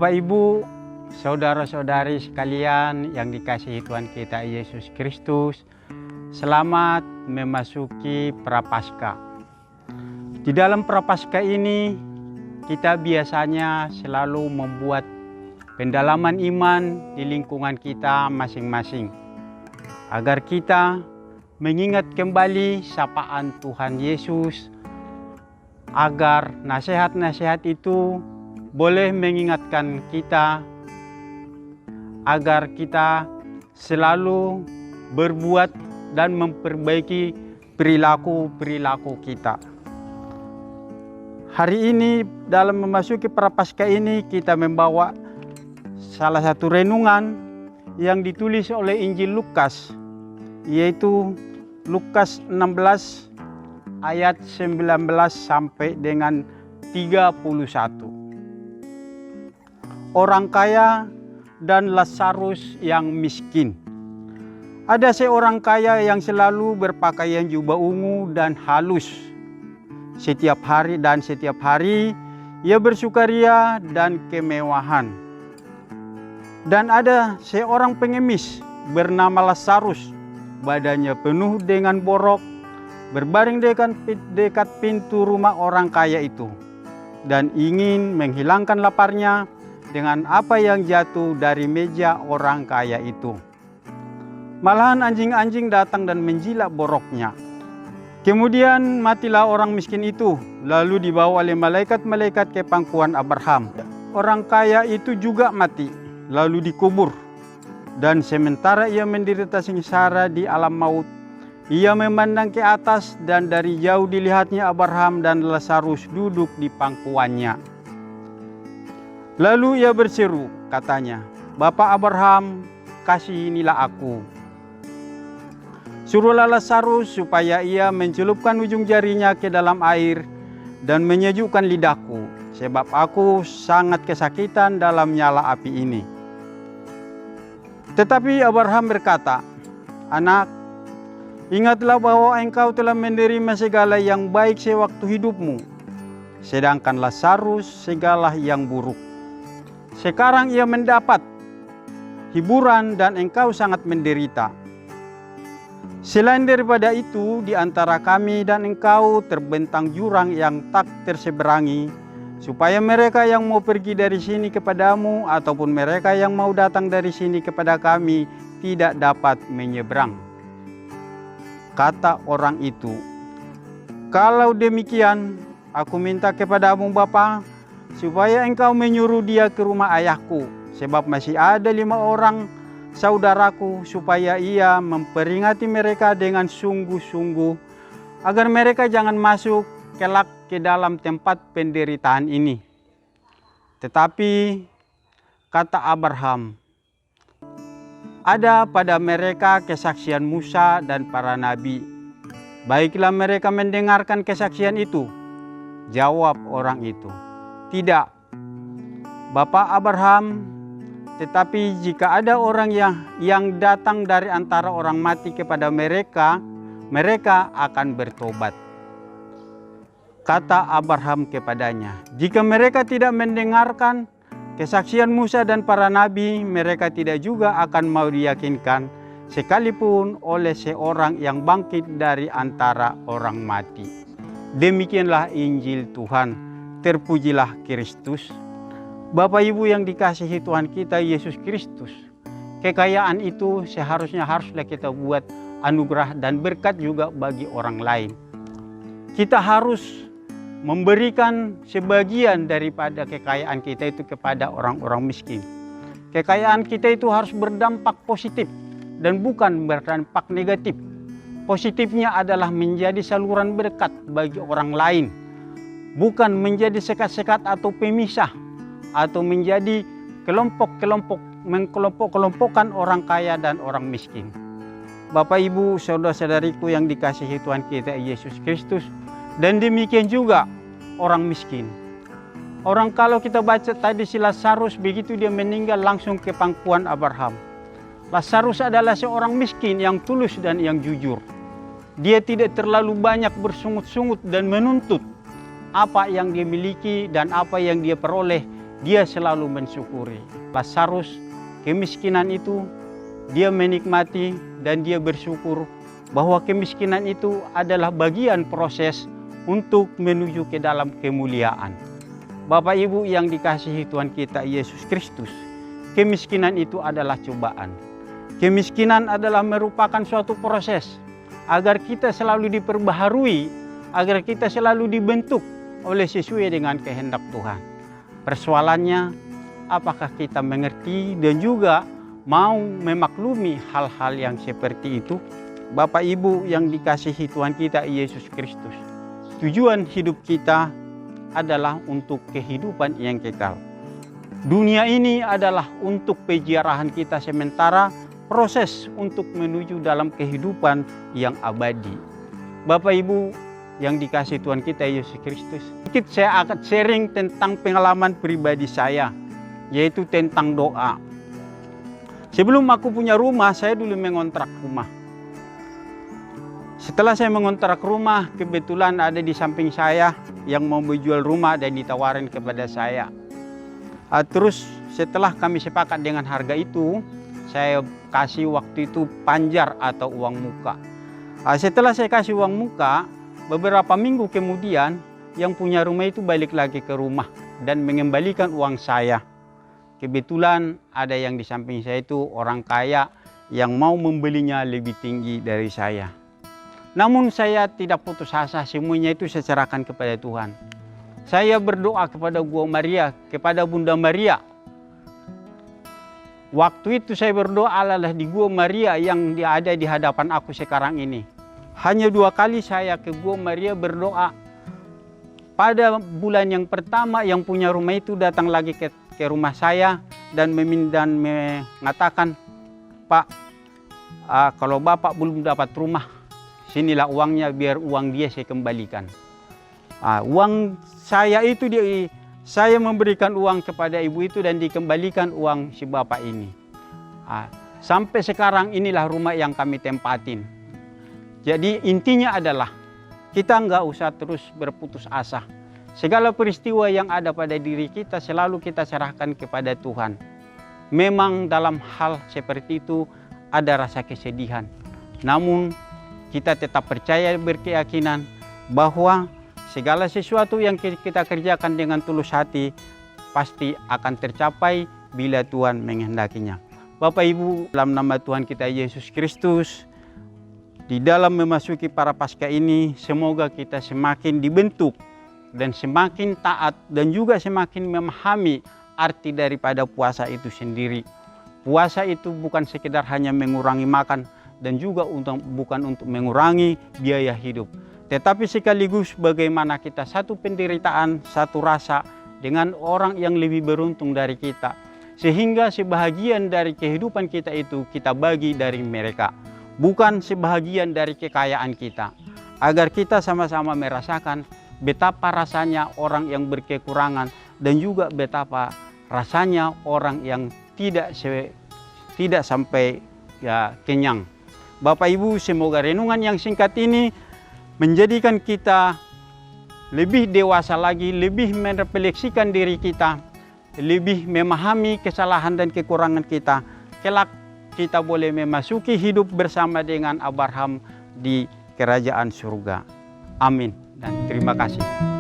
Bapak Ibu, saudara-saudari sekalian yang dikasihi Tuhan kita Yesus Kristus, selamat memasuki Prapaskah. Di dalam Prapaskah ini kita biasanya selalu membuat pendalaman iman di lingkungan kita masing-masing, agar kita mengingat kembali sapaan Tuhan Yesus, agar nasihat-nasihat itu boleh mengingatkan kita agar kita selalu berbuat dan memperbaiki perilaku-perilaku kita. Hari ini dalam memasuki Prapaskah ini kita membawa salah satu renungan yang ditulis oleh Injil Lukas, yaitu Lukas 16 ayat 19 sampai dengan 31. Orang kaya dan Lazarus yang miskin. Ada seorang kaya yang selalu berpakaian jubah ungu dan halus. Setiap hari ia bersukaria dan kemewahan. Dan ada seorang pengemis bernama Lazarus, badannya penuh dengan borok, berbaring dekat pintu rumah orang kaya itu, dan ingin menghilangkan laparnya dengan apa yang jatuh dari meja orang kaya itu. Malahan anjing-anjing datang dan menjilat boroknya. Kemudian matilah orang miskin itu, lalu dibawa oleh malaikat-malaikat ke pangkuan Abraham. Orang kaya itu juga mati, lalu dikubur. Dan sementara ia menderita sengsara di alam maut, ia memandang ke atas dan dari jauh dilihatnya Abraham dan Lazarus duduk di pangkuannya. Lalu ia berseru, katanya, "Bapak Abraham, kasihinilah aku. Suruhlah Lazarus supaya ia mencelupkan ujung jarinya ke dalam air dan menyejukkan lidahku, sebab aku sangat kesakitan dalam nyala api ini." Tetapi Abraham berkata, "Anak, ingatlah bahwa engkau telah menerima segala yang baik sewaktu hidupmu, sedangkan Lazarus segala yang buruk. Sekarang ia mendapat hiburan dan engkau sangat menderita. Selain daripada itu, di antara kami dan engkau terbentang jurang yang tak terseberangi, supaya mereka yang mau pergi dari sini kepadamu ataupun mereka yang mau datang dari sini kepada kami tidak dapat menyeberang." Kata orang itu, "Kalau demikian, aku minta kepadamu Bapa, supaya engkau menyuruh dia ke rumah ayahku, sebab masih ada 5 orang saudaraku, supaya ia memperingati mereka dengan sungguh-sungguh, agar mereka jangan masuk kelak ke dalam tempat penderitaan ini." Tetapi kata Abraham, "Ada pada mereka kesaksian Musa dan para nabi. Baiklah mereka mendengarkan kesaksian itu." Jawab orang itu, "Tidak, Bapak Abraham, tetapi jika ada orang yang datang dari antara orang mati kepada mereka, mereka akan bertobat." Kata Abraham kepadanya, "Jika mereka tidak mendengarkan kesaksian Musa dan para nabi, mereka tidak juga akan mau diyakinkan, sekalipun oleh seorang yang bangkit dari antara orang mati." Demikianlah Injil Tuhan. Terpujilah Kristus. Bapak Ibu yang dikasihi Tuhan kita Yesus Kristus, kekayaan itu haruslah kita buat anugerah dan berkat juga bagi orang lain. Kita harus memberikan sebagian daripada kekayaan kita itu kepada orang-orang miskin. Kekayaan kita itu harus berdampak positif dan bukan berdampak negatif. Positifnya adalah menjadi saluran berkat bagi orang lain, bukan menjadi sekat-sekat atau pemisah, atau menjadi mengkelompok-kelompokkan orang kaya dan orang miskin. Bapak Ibu, saudara-saudariku yang dikasihi Tuhan kita Yesus Kristus, dan demikian juga orang miskin. Orang kalau kita baca tadi si Lazarus, begitu dia meninggal langsung ke pangkuan Abraham. Lazarus adalah seorang miskin yang tulus dan yang jujur. Dia tidak terlalu banyak bersungut-sungut dan menuntut apa yang dia miliki dan apa yang dia peroleh dia selalu mensyukuri. Lazarus, kemiskinan itu, dia menikmati dan dia bersyukur bahwa kemiskinan itu adalah bagian proses untuk menuju ke dalam kemuliaan. Bapak Ibu yang dikasihi Tuhan kita Yesus Kristus, kemiskinan itu adalah cobaan. Kemiskinan adalah merupakan suatu proses agar kita selalu diperbaharui, agar kita selalu dibentuk oleh sesuai dengan kehendak Tuhan. Persoalannya, apakah kita mengerti dan juga mau memaklumi hal-hal yang seperti itu? Bapak Ibu yang dikasihi Tuhan kita Yesus Kristus, tujuan hidup kita adalah untuk kehidupan yang kekal. Dunia ini adalah untuk peziarahan kita sementara, proses untuk menuju dalam kehidupan yang abadi. Bapak Ibu yang dikasihi Tuhan kita Yesus Kristus, sedikit saya akan sharing tentang pengalaman pribadi saya, yaitu tentang doa. Sebelum aku punya rumah, saya dulu mengontrak rumah. Setelah saya mengontrak rumah, kebetulan ada di samping saya yang mau menjual rumah dan ditawarin kepada saya. Terus setelah kami sepakat dengan harga itu, saya kasih waktu itu panjar atau uang muka. Setelah saya kasih uang muka, beberapa minggu kemudian yang punya rumah itu balik lagi ke rumah dan mengembalikan uang saya. Kebetulan ada yang di samping saya itu orang kaya yang mau membelinya lebih tinggi dari saya. Namun saya tidak putus asa, semuanya itu saya serahkan kepada Tuhan. Saya berdoa kepada Gua Maria, kepada Bunda Maria. Waktu itu saya berdoa adalah di Gua Maria yang ada di hadapan aku sekarang ini. Hanya 2 kali saya ke Gua Maria berdoa. Pada bulan yang pertama yang punya rumah itu datang lagi ke rumah saya dan mengatakan, "Pak, kalau Bapak belum dapat rumah, sinilah uangnya, biar uang dia saya kembalikan." Uang saya itu saya memberikan uang kepada ibu itu dan dikembalikan uang si bapak ini. Sampai sekarang inilah rumah yang kami tempatin. Jadi intinya adalah kita nggak usah terus berputus asa. Segala peristiwa yang ada pada diri kita selalu kita serahkan kepada Tuhan. Memang dalam hal seperti itu ada rasa kesedihan. Namun kita tetap percaya, berkeyakinan bahwa segala sesuatu yang kita kerjakan dengan tulus hati pasti akan tercapai bila Tuhan menghendakinya. Bapak Ibu, dalam nama Tuhan kita Yesus Kristus, di dalam memasuki para Paskah ini, semoga kita semakin dibentuk dan semakin taat dan juga semakin memahami arti daripada puasa itu sendiri. Puasa itu bukan sekedar hanya mengurangi makan, dan juga bukan untuk mengurangi biaya hidup, tetapi sekaligus bagaimana kita satu penderitaan, satu rasa dengan orang yang lebih beruntung dari kita, sehingga sebahagian dari kehidupan kita itu kita bagi dari mereka, bukan sebahagian dari kekayaan kita, agar kita sama-sama merasakan betapa rasanya orang yang berkekurangan dan juga betapa rasanya orang yang tidak sampai kenyang. Bapak Ibu, semoga renungan yang singkat ini menjadikan kita lebih dewasa lagi, lebih merefleksikan diri kita, lebih memahami kesalahan dan kekurangan kita. Kelak kita boleh memasuki hidup bersama dengan Abraham di kerajaan surga. Amin dan terima kasih.